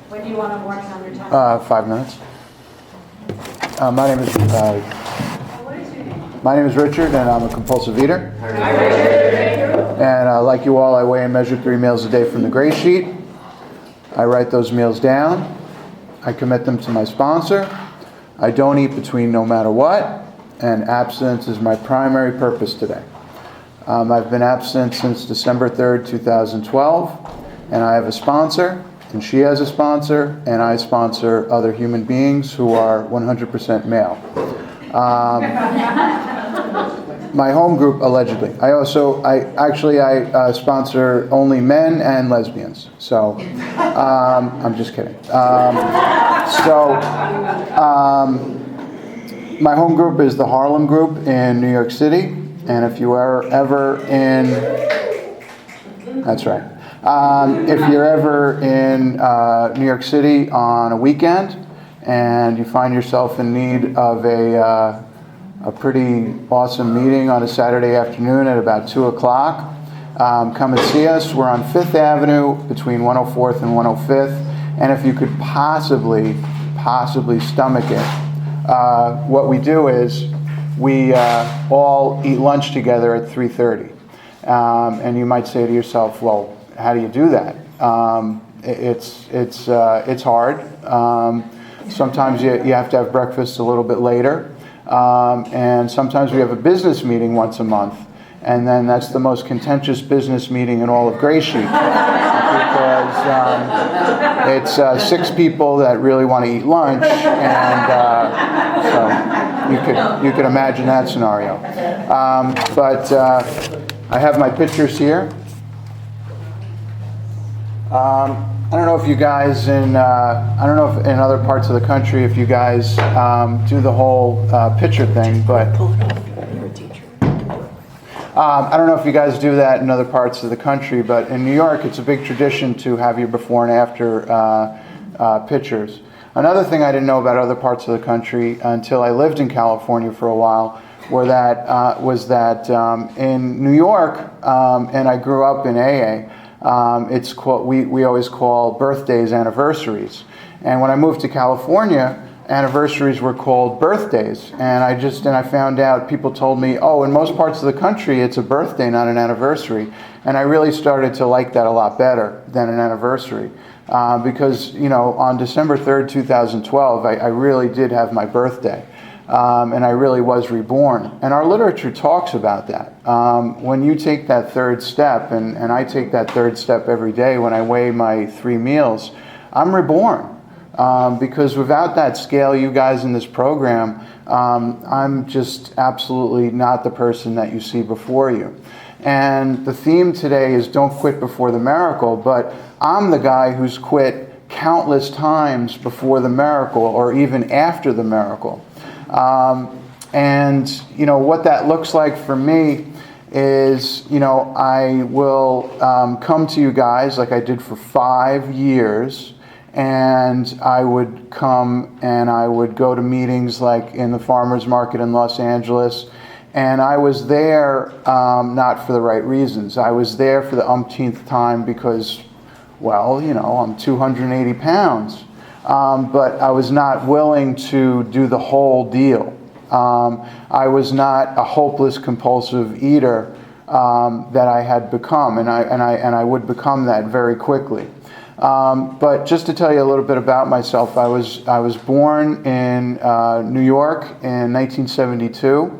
When do you want to warn on your time? 5 minutes. My name is What is your name? my name is Richard, and I'm a compulsive eater. Hi, Richard. And like you all, I weigh and measure 3 meals a day from the gray sheet. I write those meals down. I commit them to my sponsor. I don't eat between no matter what, and abstinence is my primary purpose today. I've been abstinent since December 3rd, 2012, and I have a sponsor, and she has a sponsor, and I sponsor other human beings who are 100% male. My home group, allegedly. I sponsor only men and lesbians. So, I'm just kidding. My home group is the Harlem Group in New York City. And if you are ever in, that's right. If you're ever in New York City on a weekend and you find yourself in need of a pretty awesome meeting on a Saturday afternoon at about 2 o'clock, come and see us. We're on 5th Avenue between 104th and 105th. And if you could possibly stomach it, what we do is we all eat lunch together at 3:30. And you might say to yourself, well, how do you do that? It's hard. Sometimes you have to have breakfast a little bit later. And sometimes we have a business meeting once a month. And then that's the most contentious business meeting in all of Greysheet. Because it's 6 people that really want to eat lunch. And so you could imagine that scenario. But I have my pictures here. I don't know if you guys I don't know if in other parts of the country if you guys do the whole picture thing, but I don't know if you guys do that in other parts of the country, but in New York it's a big tradition to have your before and after pictures. Another thing I didn't know about other parts of the country until I lived in California for a while was that in New York, and I grew up in AA, it's called, we always call birthdays anniversaries. And when I moved to California, anniversaries were called birthdays. And I found out, people told me, oh, in most parts of the country, it's a birthday, not an anniversary. And I really started to like that a lot better than an anniversary. Because, on December 3rd, 2012, I really did have my birthday. And I really was reborn. And our literature talks about that. When you take that third step, and I take that third step every day when I weigh my 3 meals, I'm reborn. Because without that scale, you guys in this program, I'm just absolutely not the person that you see before you. And the theme today is don't quit before the miracle, but I'm the guy who's quit countless times before the miracle or even after the miracle. And what that looks like for me is, I will come to you guys like I did for 5 years, and I would come and I would go to meetings like in the farmers market in Los Angeles, and I was there not for the right reasons. I was there for the umpteenth time because, well, I'm 280 pounds. But I was not willing to do the whole deal. I was not a hopeless compulsive eater that I had become, and I would become that very quickly. But just to tell you a little bit about myself, I was born in New York in 1972,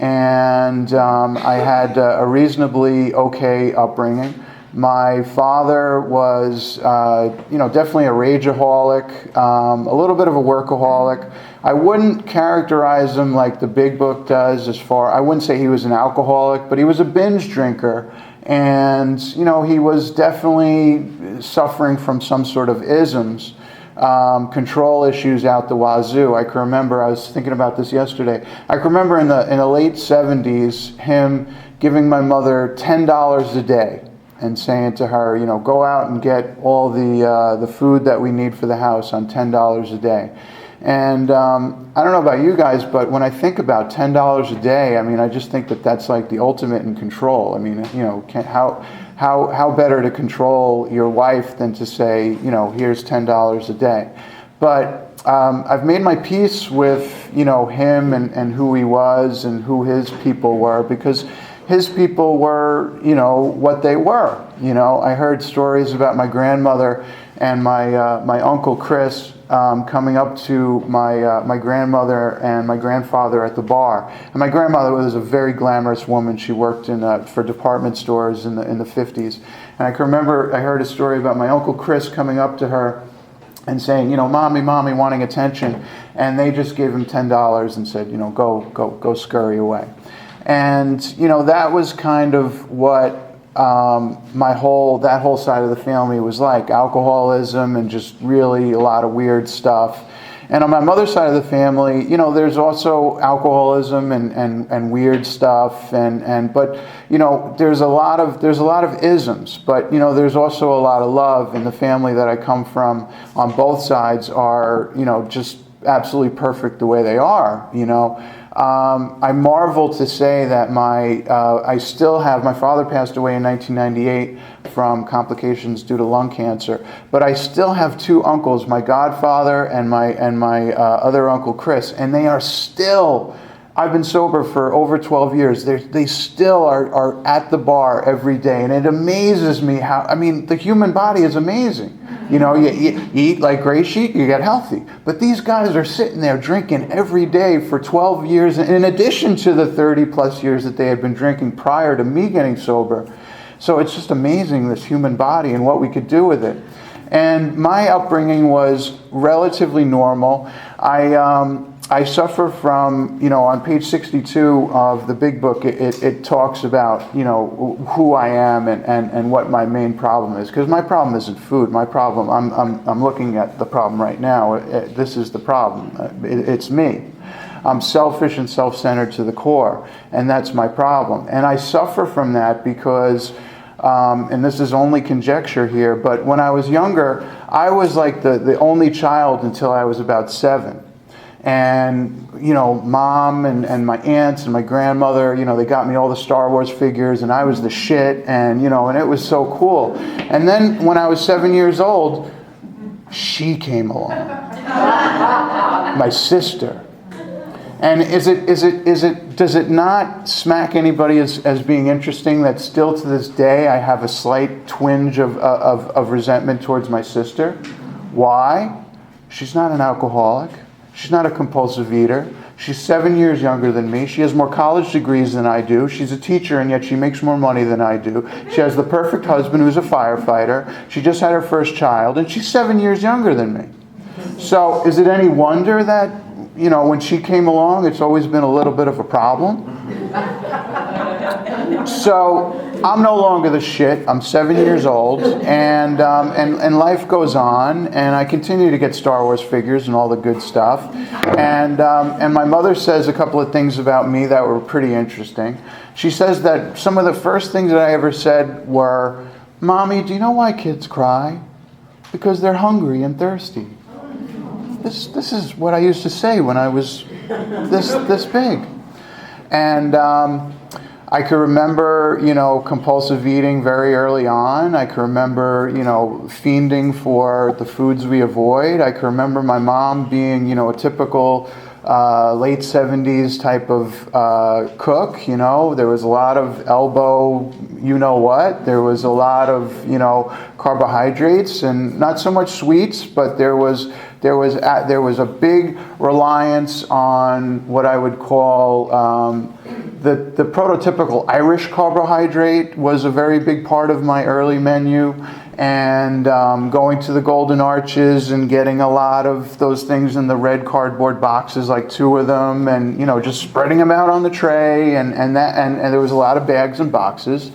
and I had a reasonably okay upbringing. My father was, definitely a rageaholic, a little bit of a workaholic. I wouldn't characterize him like the big book does I wouldn't say he was an alcoholic, but he was a binge drinker. And, he was definitely suffering from some sort of isms, control issues out the wazoo. I can remember, I was thinking about this yesterday. I can remember in the late 70s, him giving my mother $10 a day. And saying to her, go out and get all the food that we need for the house on $10 a day. And I don't know about you guys, but when I think about $10 a day, I mean, I just think that that's like the ultimate in control. I mean, you know, how better to control your wife than to say, you know, here's $10 a day. But I've made my peace with, you know, him and who he was and who his people were, because his people were, you know, what they were. You know, I heard stories about my grandmother and my uncle Chris coming up to my grandmother and my grandfather at the bar. And my grandmother was a very glamorous woman. She worked for department stores in the 50s. And I can remember I heard a story about my uncle Chris coming up to her and saying, you know, mommy, wanting attention. And they just gave him $10 and said, you know, go scurry away. And, you know, that was kind of what that whole side of the family was like. Alcoholism and just really a lot of weird stuff. And on my mother's side of the family, you know, there's also alcoholism and weird stuff, but you know, there's a lot of isms, but you know, there's also a lot of love. In the family that I come from on both sides are, you know, just absolutely perfect the way they are, you know. I marvel to say that my father passed away in 1998 from complications due to lung cancer, but I still have two uncles, my godfather and my other uncle Chris, and they are still, I've been sober for over 12 years, they still are at the bar every day, and it amazes me how, I mean, the human body is amazing. You know, you eat like Greysheet, you get healthy. But these guys are sitting there drinking every day for 12 years, in addition to the 30 plus years that they had been drinking prior to me getting sober. So it's just amazing, this human body and what we could do with it. And my upbringing was relatively normal. I suffer from, you know, on page 62 of the big book, it talks about, you know, who I am and what my main problem is. Because my problem isn't food. My problem, I'm looking at the problem right now. This is the problem. It's me. I'm selfish and self-centered to the core, and that's my problem. And I suffer from that because, and this is only conjecture here, but when I was younger, I was like the only child until I was about 7. And, you know, mom and my aunts and my grandmother, you know, they got me all the Star Wars figures, and I was the shit, and, you know, and it was so cool. And then when I was 7 years old, she came along, my sister. And does it not smack anybody as being interesting that still to this day I have a slight twinge of resentment towards my sister? Why? She's not an alcoholic. She's not a compulsive eater. She's 7 years younger than me. She has more college degrees than I do. She's a teacher, and yet she makes more money than I do. She has the perfect husband who's a firefighter. She just had her first child, and she's 7 years younger than me. So is it any wonder that, you know, when she came along, it's always been a little bit of a problem? So I'm no longer the shit. I'm 7 years old, and life goes on, and I continue to get Star Wars figures and all the good stuff. And my mother says a couple of things about me that were pretty interesting. She says that some of the first things that I ever said were, "Mommy, do you know why kids cry? Because they're hungry and thirsty." This is what I used to say when I was this big. And I can remember, you know, compulsive eating very early on. I can remember, you know, fiending for the foods we avoid. I can remember my mom being, you know, a typical late 70s type of cook. You know, there was a lot of elbow, you know what. There was a lot of, you know, carbohydrates and not so much sweets, but there was a big reliance on what I would call the prototypical Irish carbohydrate was a very big part of my early menu, and going to the Golden Arches and getting a lot of those things in the red cardboard boxes, like 2 of them, and, you know, just spreading them out on the tray, and there was a lot of bags and boxes.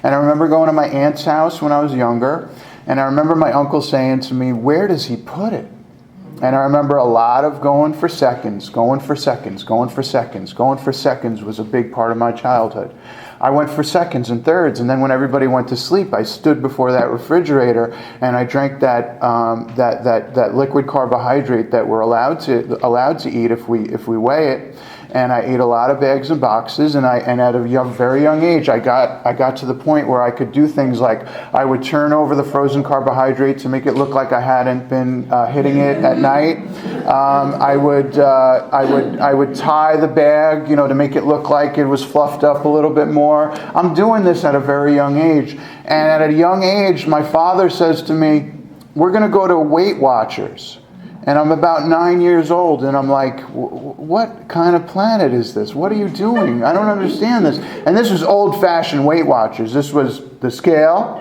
And I remember going to my aunt's house when I was younger, and I remember my uncle saying to me, "Where does he put it?" And I remember a lot of going for seconds was a big part of my childhood. I went for seconds and thirds, and then when everybody went to sleep, I stood before that refrigerator and I drank that liquid carbohydrate that we're allowed to eat if we weigh it. And I ate a lot of bags and boxes, and at a very young age, I got to the point where I could do things like I would turn over the frozen carbohydrate to make it look like I hadn't been hitting it at night. I would tie the bag, to make it look like it was fluffed up a little bit more. I'm doing this at a very young age, and at a young age, my father says to me, "We're going to go to Weight Watchers." And I'm about 9 years old, and I'm like, what kind of planet is this? What are you doing? I don't understand this. And this was old-fashioned Weight Watchers. This was the scale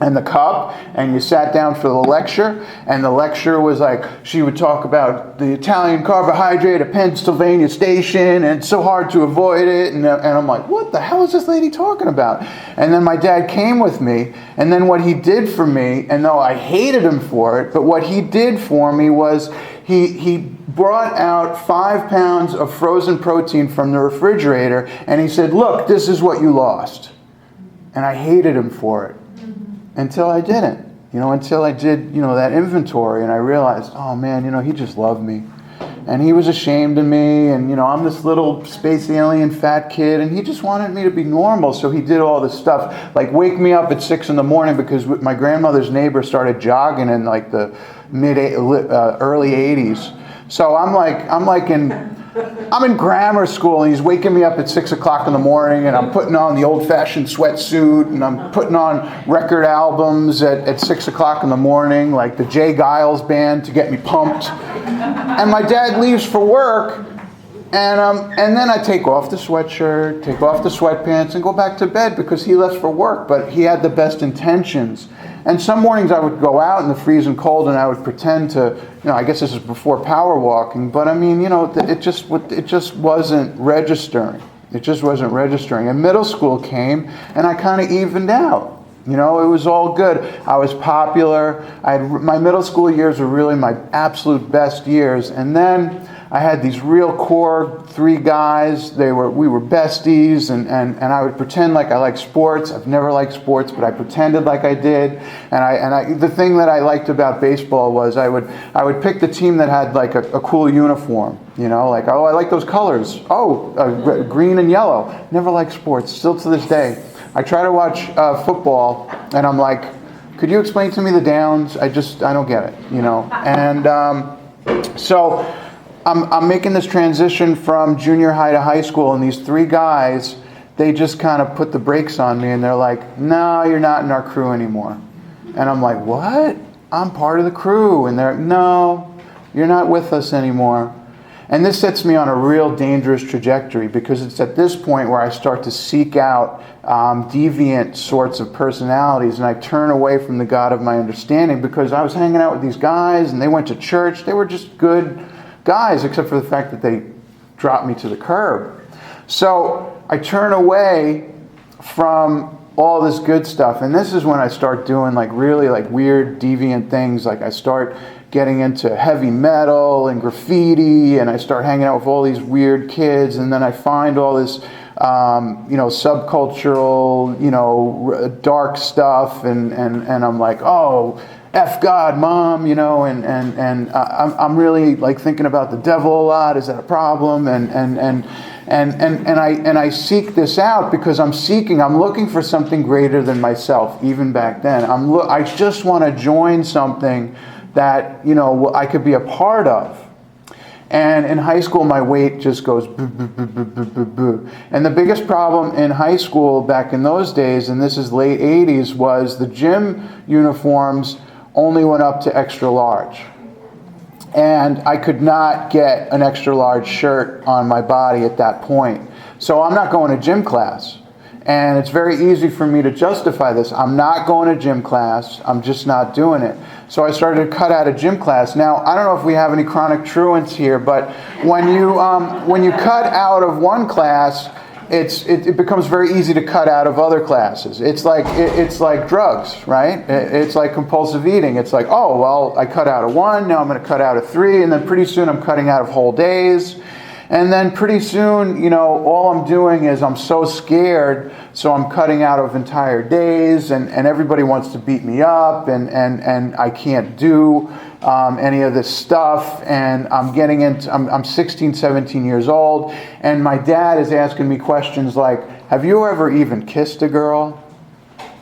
and the cup, and you sat down for the lecture, and the lecturer was like, she would talk about the Italian carbohydrate at Pennsylvania Station, and it's so hard to avoid it, and I'm like, what the hell is this lady talking about? And then my dad came with me, and then what he did for me, and though I hated him for it, but what he did for me was he brought out 5 pounds of frozen protein from the refrigerator, and he said, look, this is what you lost. And I hated him for it. Until I didn't, until I did, that inventory, and I realized, oh man, he just loved me. And he was ashamed of me, and I'm this little space alien fat kid, and he just wanted me to be normal, so he did all this stuff, like wake me up at 6 a.m. because my grandmother's neighbor started jogging in like the early 80s. So I'm in grammar school, and he's waking me up at 6 o'clock in the morning, and I'm putting on the old-fashioned sweatsuit, and I'm putting on record albums at 6 o'clock in the morning, like the Jay Giles Band to get me pumped. And my dad leaves for work, and then I take off the sweatshirt, take off the sweatpants, and go back to bed because he left for work, but he had the best intentions. And some mornings I would go out in the freezing cold and I would pretend to, I guess this is before power walking, but I mean, it just wasn't registering. It just wasn't registering. And middle school came and I kind of evened out. It was all good. I was popular. My middle school years were really my absolute best years. And then I had these real core 3 guys. We were besties, and I would pretend like I liked sports. I've never liked sports, but I pretended like I did. And the thing that I liked about baseball was I would pick the team that had like a cool uniform. Like, oh, I like those colors. Oh, green and yellow. Never liked sports. Still to this day. I try to watch football, and I'm like, could you explain to me the downs? I don't get it, And so I'm making this transition from junior high to high school, and these 3 guys, they just kind of put the brakes on me, and they're like, no, you're not in our crew anymore. And I'm like, what? I'm part of the crew. And they're like, no, you're not with us anymore. And this sets me on a real dangerous trajectory, because it's at this point where I start to seek out deviant sorts of personalities, and I turn away from the God of my understanding, because I was hanging out with these guys and they went to church. They were just good guys, except for the fact that they dropped me to the curb. So I turn away from all this good stuff, and this is when I start doing really weird deviant things. Like I start getting into heavy metal and graffiti, and I start hanging out with all these weird kids, and then I find all this subcultural, dark stuff, and I'm like, oh, F God, Mom, and I'm really thinking about the devil a lot. Is that a problem? And I seek this out because I'm looking for something greater than myself. Even back then, I just want to join something that I could be a part of. And in high school, my weight just goes boo, boo, boo, boo, boo, boo, boo. And the biggest problem in high school back in those days, and this is late 80s, was the gym uniforms only went up to extra large. And I could not get an extra large shirt on my body at that point. So I'm not going to gym class. And it's very easy for me to justify this. I'm not going to gym class. I'm just not doing it. So I started to cut out of gym class. Now, I don't know if we have any chronic truants here, but when you cut out of one class, it becomes very easy to cut out of other classes. It's like drugs, right? It's like compulsive eating. It's like, oh, well, I cut out of 1, now I'm going to cut out of 3, and then pretty soon I'm cutting out of whole days. And then pretty soon, you know, all I'm doing is I'm so scared, so I'm cutting out of entire days, and everybody wants to beat me up, and I can't do any of this stuff, and I'm 16, 17 years old, and my dad is asking me questions like, have you ever even kissed a girl?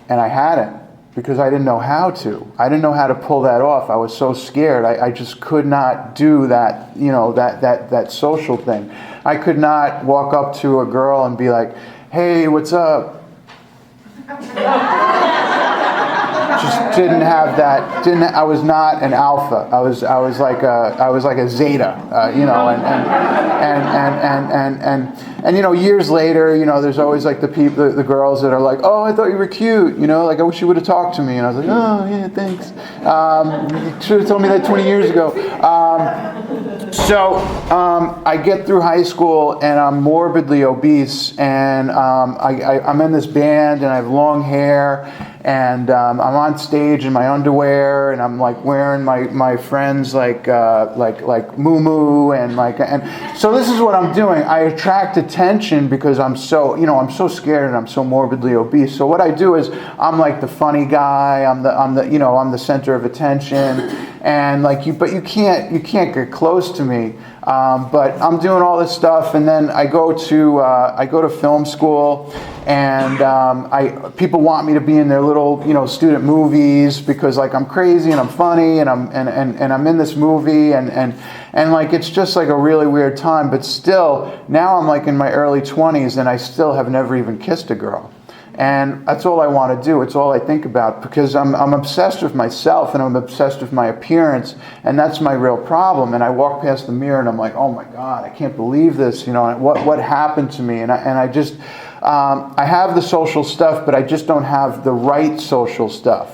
And I hadn't, because I didn't know how to. I didn't know how to pull that off. I was so scared. I just could not do that, you know, that social thing. I could not walk up to a girl and be like, hey, what's up? Just didn't have that. I was not an alpha. I was like a zeta, you know. And you know, years later, you know, there's always like the girls that are like, oh, I thought you were cute, you know, like I wish you would have talked to me. And I was like, oh yeah, thanks. You should have told me that 20 years ago. So I get through high school and I'm morbidly obese, and I'm in this band and I have long hair, and I'm on stage in my underwear, and I'm like wearing my friends like moo and so this is what I'm doing. I attract attention because I'm so scared and I'm so morbidly obese. So what I do is I'm like the funny guy. I'm the center of attention, and but you can't get close to me. But I'm doing all this stuff, and then I go to film school, and people want me to be in their little student movies because like I'm crazy and I'm funny and I'm in this movie, and like it's just like a really weird time. But still, now I'm like in my early 20s and I still have never even kissed a girl. And that's all I want to do. It's all I think about, because I'm obsessed with myself and I'm obsessed with my appearance, and that's my real problem. And I walk past the mirror and I'm like, oh my God, I can't believe this. What happened to me? And I just I have the social stuff, but I just don't have the right social stuff.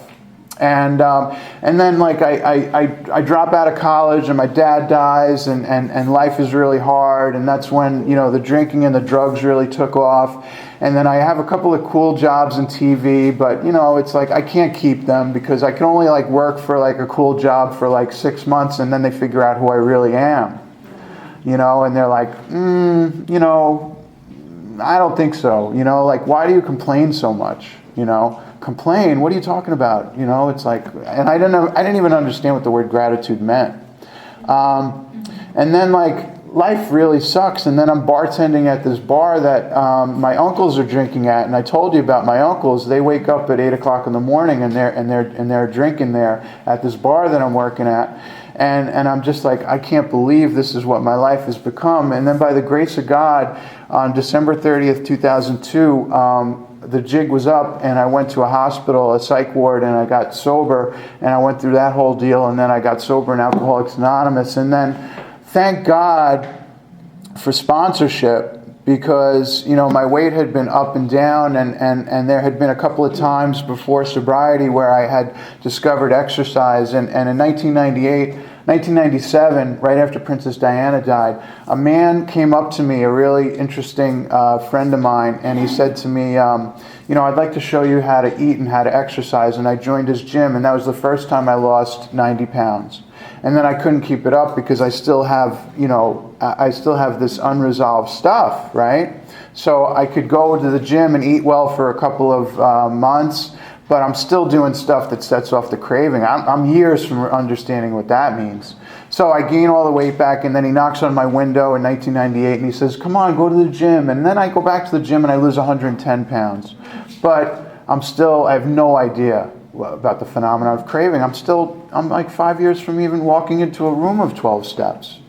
And then like I drop out of college and my dad dies, and life is really hard, and that's when the drinking and the drugs really took off. And then I have a couple of cool jobs in TV, but it's like I can't keep them because I can only like work for like a cool job for like 6 months, and then they figure out who I really am. And they're like, I don't think so. Like, why do you complain so much? Complain? What are you talking about? It's like, and I didn't even understand what the word gratitude meant. And then like life really sucks. And then I'm bartending at this bar that my uncles are drinking at. And I told you about my uncles. They wake up at 8 o'clock in the morning and they're drinking there at this bar that I'm working at. And I'm just like, I can't believe this is what my life has become. And then by the grace of God, on December 30th, 2002, the jig was up, and I went to a hospital, a psych ward, and I got sober, and I went through that whole deal, and then I got sober in Alcoholics Anonymous. And then, thank God for sponsorship, because my weight had been up and down, and there had been a couple of times before sobriety where I had discovered exercise. And in 1997, right after Princess Diana died, a man came up to me, a really interesting friend of mine, and he said to me, I'd like to show you how to eat and how to exercise. And I joined his gym, and that was the first time I lost 90 pounds. And then I couldn't keep it up because I still have this unresolved stuff, right? So I could go to the gym and eat well for a couple of months, but I'm still doing stuff that sets off the craving. I'm years from understanding what that means. So I gain all the weight back, and then he knocks on my window in 1998, and he says, come on, go to the gym. And then I go back to the gym, and I lose 110 pounds. But I have no idea about the phenomenon of craving. I'm like 5 years from even walking into a room of 12 steps.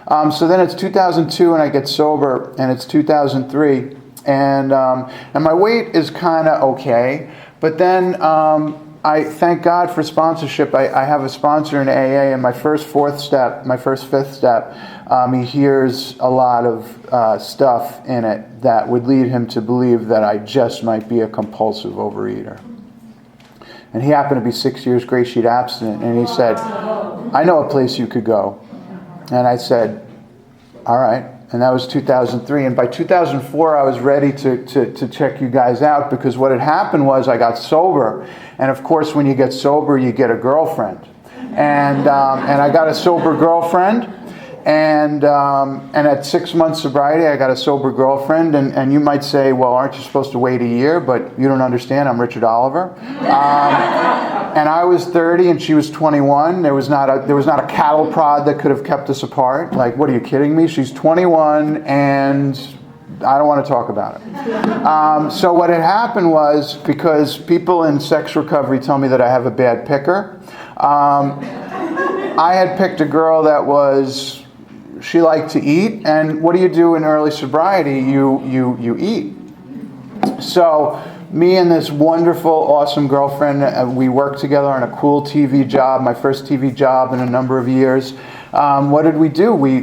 So then it's 2002 and I get sober, and it's 2003, and my weight is kind of okay, but then I thank God for sponsorship. I have a sponsor in AA, and my first fifth step, he hears a lot of stuff in it that would lead him to believe that I just might be a compulsive overeater. And he happened to be 6 years gray sheet abstinent, and he said, I know a place you could go. And I said, all right. And that was 2003. And by 2004, I was ready to check you guys out, because what had happened was I got sober. And of course, when you get sober, you get a girlfriend. And I got a sober girlfriend. And at 6 months sobriety, I got a sober girlfriend. And you might say, well, aren't you supposed to wait a year? But you don't understand. I'm Richard Oliver. And I was 30 and she was 21. There was not a cattle prod that could have kept us apart. Like, what are you kidding me? She's 21 and I don't want to talk about it. So what had happened was, because people in sex recovery tell me that I have a bad picker, I had picked a girl that she liked to eat, and what do you do in early sobriety? You eat. So me and this wonderful, awesome girlfriend, we worked together on a cool TV job, my first TV job in a number of years. What did we do? We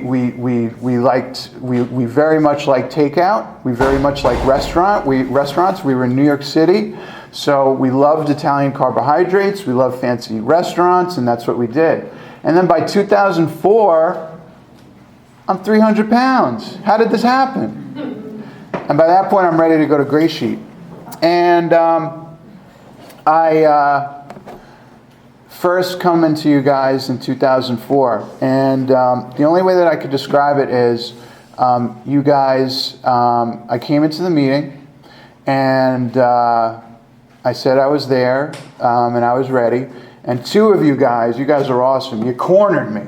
very much like takeout. We very much like restaurants. We were in New York City, so we loved Italian carbohydrates. We loved fancy restaurants, and that's what we did. And then by 2004, I'm 300 pounds. How did this happen? And by that point, I'm ready to go to Gray Sheet. And I first come into you guys in 2004. And the only way that I could describe it is you guys, I came into the meeting and I said I was there and I was ready. And two of you guys are awesome. You cornered me.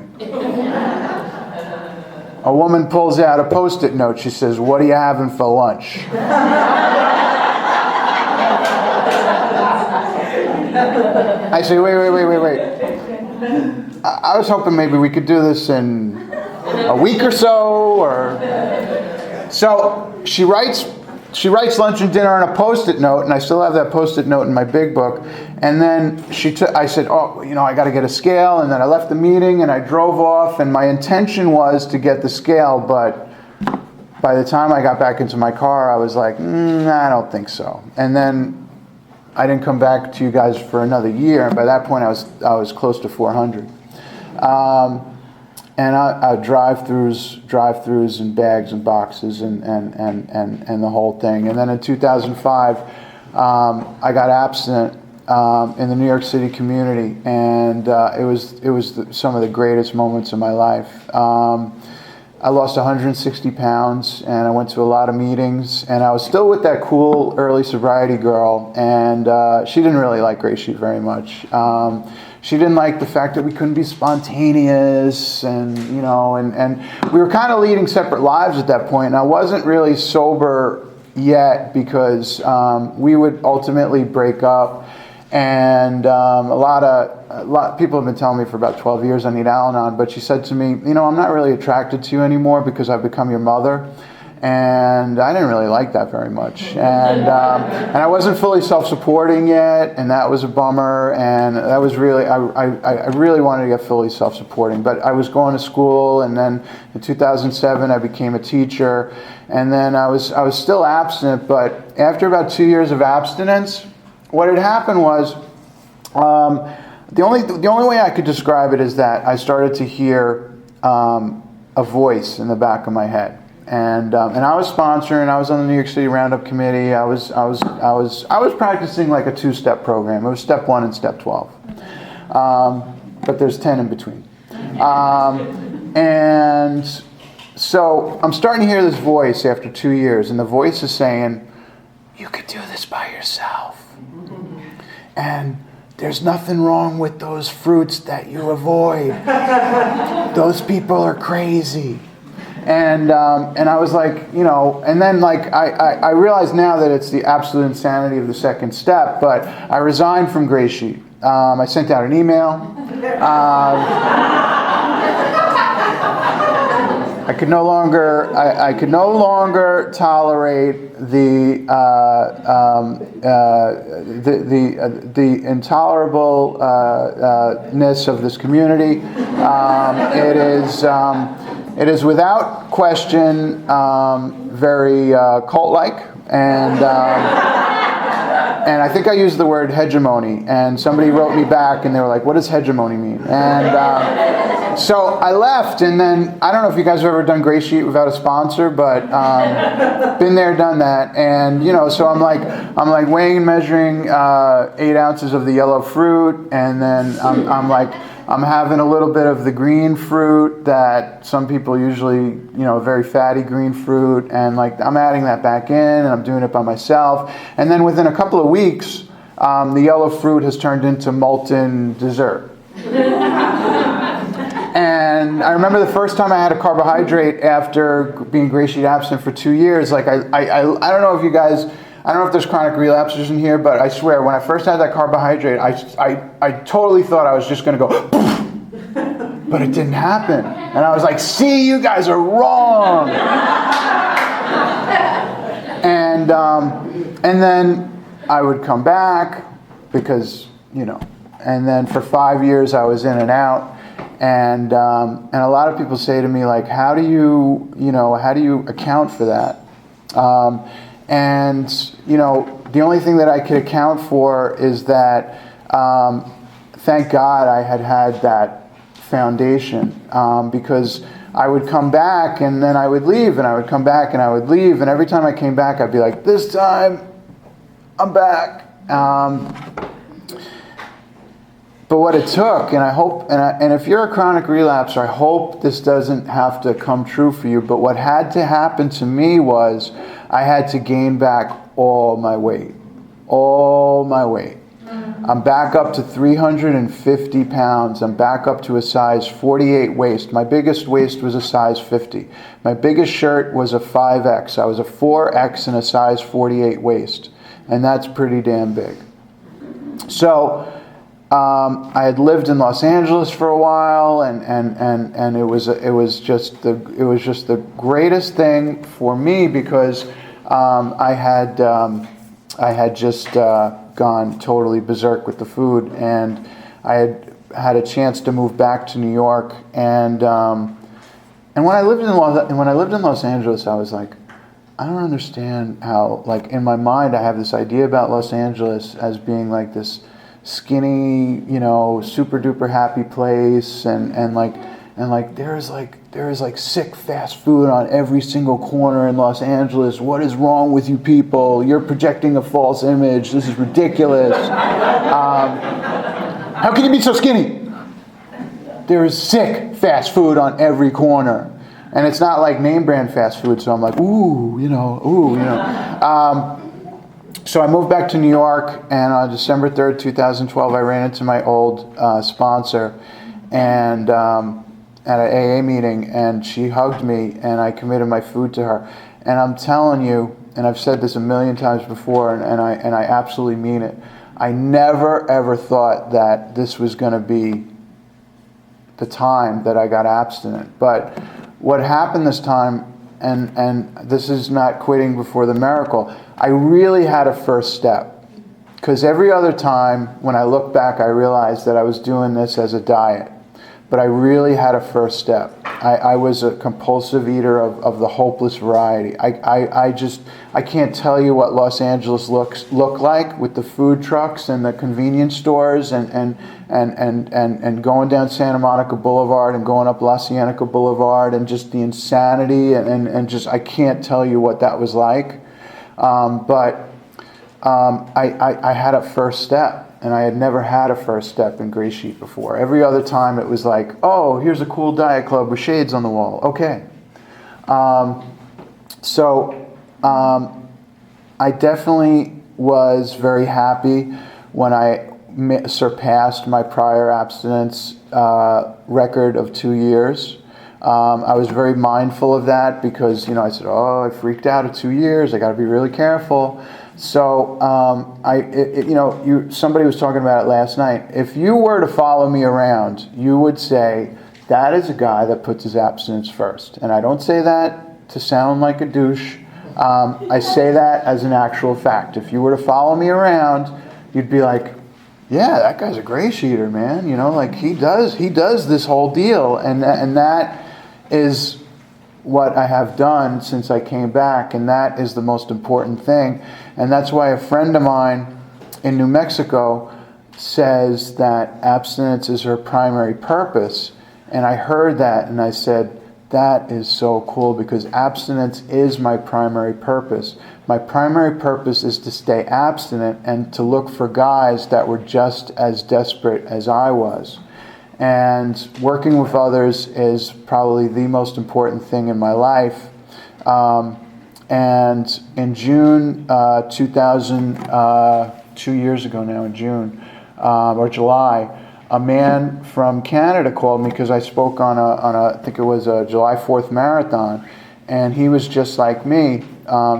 A woman pulls out a Post-it note. She says, "What are you having for lunch?" I say, wait. I was hoping maybe we could do this in a week or so. So she writes lunch and dinner on a Post-it note, and I still have that Post-it note in my big book. And then I said, I got to get a scale. And then I left the meeting and I drove off, and my intention was to get the scale, but by the time I got back into my car, I was like, I don't think so. And then I didn't come back to you guys for another year, and by that point I was close to 400. And I drive-throughs and bags and boxes and the whole thing. And then in 2005, I got abstinent in the New York City community, and it was some of the greatest moments of my life. I lost 160 pounds, and I went to a lot of meetings, and I was still with that cool early sobriety girl, and she didn't really like Gray Sheet very much. She didn't like the fact that we couldn't be spontaneous, and we were kind of leading separate lives at that point, and I wasn't really sober yet because we would ultimately break up. And a lot of people have been telling me for about 12 years I need Al-Anon, but she said to me, I'm not really attracted to you anymore because I've become your mother. And I didn't really like that very much. And I wasn't fully self-supporting yet, and that was a bummer. And that was really, I really wanted to get fully self-supporting. But I was going to school, and then in 2007 I became a teacher. And then I was still abstinent, but after about 2 years of abstinence, what had happened was, the only way I could describe it is that I started to hear a voice in the back of my head, and I was sponsoring. I was on the New York City Roundup Committee. I was practicing like a 2-step program. It was step 1 and step 12, but there's 10 in between, and so I'm starting to hear this voice after 2 years, and the voice is saying, "You could do this by yourself. And there's nothing wrong with those fruits that you avoid. Those people are crazy." And I was like, and then like I realize now that it's the absolute insanity of the second step, but I resigned from Gray Sheet. I sent out an email. I could no longer tolerate the intolerableness of this community. It is without question very cult-like, and I think I used the word hegemony. And somebody wrote me back, and they were like, "What does hegemony mean?" And So I left, and then I don't know if you guys have ever done Greysheet without a sponsor, but been there, done that, and so I'm like weighing and measuring 8 ounces of the yellow fruit, and then I'm having a little bit of the green fruit that some people usually very fatty green fruit, and like I'm adding that back in, and I'm doing it by myself, and then within a couple of weeks, the yellow fruit has turned into molten dessert. And I remember the first time I had a carbohydrate after being Greysheet abstinent for 2 years. Like I don't know if you guys, I don't know if there's chronic relapsers in here, but I swear when I first had that carbohydrate, I totally thought I was just going to go, poof, but it didn't happen. And I was like, see, you guys are wrong. And then I would come back because and then for 5 years I was in and out. And a lot of people say to me, like, how do you account for that? And the only thing that I could account for is that, thank God I had that foundation, because I would come back and then I would leave, and I would come back and I would leave, and every time I came back I'd be like, this time I'm back. But what it took, and I hope, and if you're a chronic relapser, I hope this doesn't have to come true for you, but what had to happen to me was I had to gain back all my weight. All my weight. I'm back up to 350 pounds. I'm back up to a size 48 waist. My biggest waist was a size 50. My biggest shirt was a 5X. I was a 4X and a size 48 waist. And that's pretty damn big. So I had lived in Los Angeles for a while, and it was just the greatest thing for me because I had just gone totally berserk with the food, and I had a chance to move back to New York, and when I lived in Los Angeles, I was like, I don't understand how, like, in my mind I have this idea about Los Angeles as being like this skinny, super duper happy place, and there is sick fast food on every single corner in Los Angeles. What is wrong with you people? You're projecting a false image. This is ridiculous. How can you be so skinny? There is sick fast food on every corner. And it's not like name brand fast food, so I'm like, ooh. So I moved back to New York, and on December 3rd, 2012, I ran into my old sponsor and at an AA meeting, and she hugged me, and I committed my food to her. And I'm telling you, and I've said this a million times before, and I absolutely mean it, I never ever thought that this was going to be the time that I got abstinent. But what happened this time, and this is not quitting before the miracle, I really had a first step. Because every other time, when I look back, I realized that I was doing this as a diet. But I really had a first step. I was a compulsive eater of the hopeless variety. I can't tell you what Los Angeles look like with the food trucks and the convenience stores and going down Santa Monica Boulevard and going up La Cienega Boulevard and just the insanity and just I can't tell you what that was like. But I had a first step. And I had never had a first step in Greysheet before. Every other time it was like, oh, here's a cool diet club with shades on the wall. Okay. So I definitely was very happy when I surpassed my prior abstinence record of 2 years. I was very mindful of that because, I said, oh, I freaked out at 2 years. I got to be really careful. So, somebody was talking about it last night. If you were to follow me around, you would say, that is a guy that puts his abstinence first. And I don't say that to sound like a douche. I say that as an actual fact. If you were to follow me around, you'd be like, yeah, that guy's a Greysheeter, man. He does this whole deal. And that is what I have done since I came back, and that is the most important thing. And that's why a friend of mine in New Mexico says that abstinence is her primary purpose. And I heard that and I said, that is so cool, because abstinence is my primary purpose. My primary purpose is to stay abstinent and to look for guys that were just as desperate as I was. And working with others is probably the most important thing in my life. And in June 2 years ago now, in June or July, a man from Canada called me because I spoke on I think it was a July 4th marathon, and he was just like me.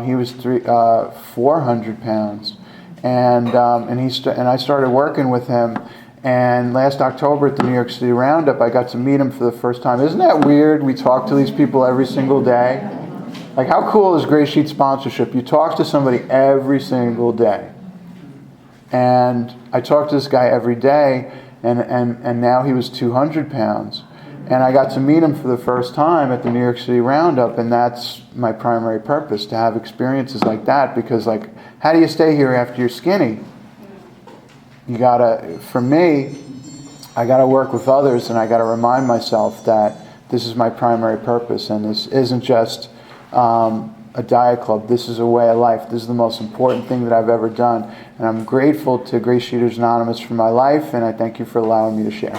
He was 400 pounds, and I started working with him. And last October at the New York City Roundup, I got to meet him for the first time. Isn't that weird? We talk to these people every single day. Like, how cool is Gray Sheet sponsorship? You talk to somebody every single day. And I talked to this guy every day, and now he was 200 pounds. And I got to meet him for the first time at the New York City Roundup, and that's my primary purpose, to have experiences like that, because, like, how do you stay here after you're skinny? For me, I gotta work with others, and I gotta remind myself that this is my primary purpose, and this isn't just a diet club. This is a way of life. This is the most important thing that I've ever done. And I'm grateful to Greysheeters Anonymous for my life, and I thank you for allowing me to share.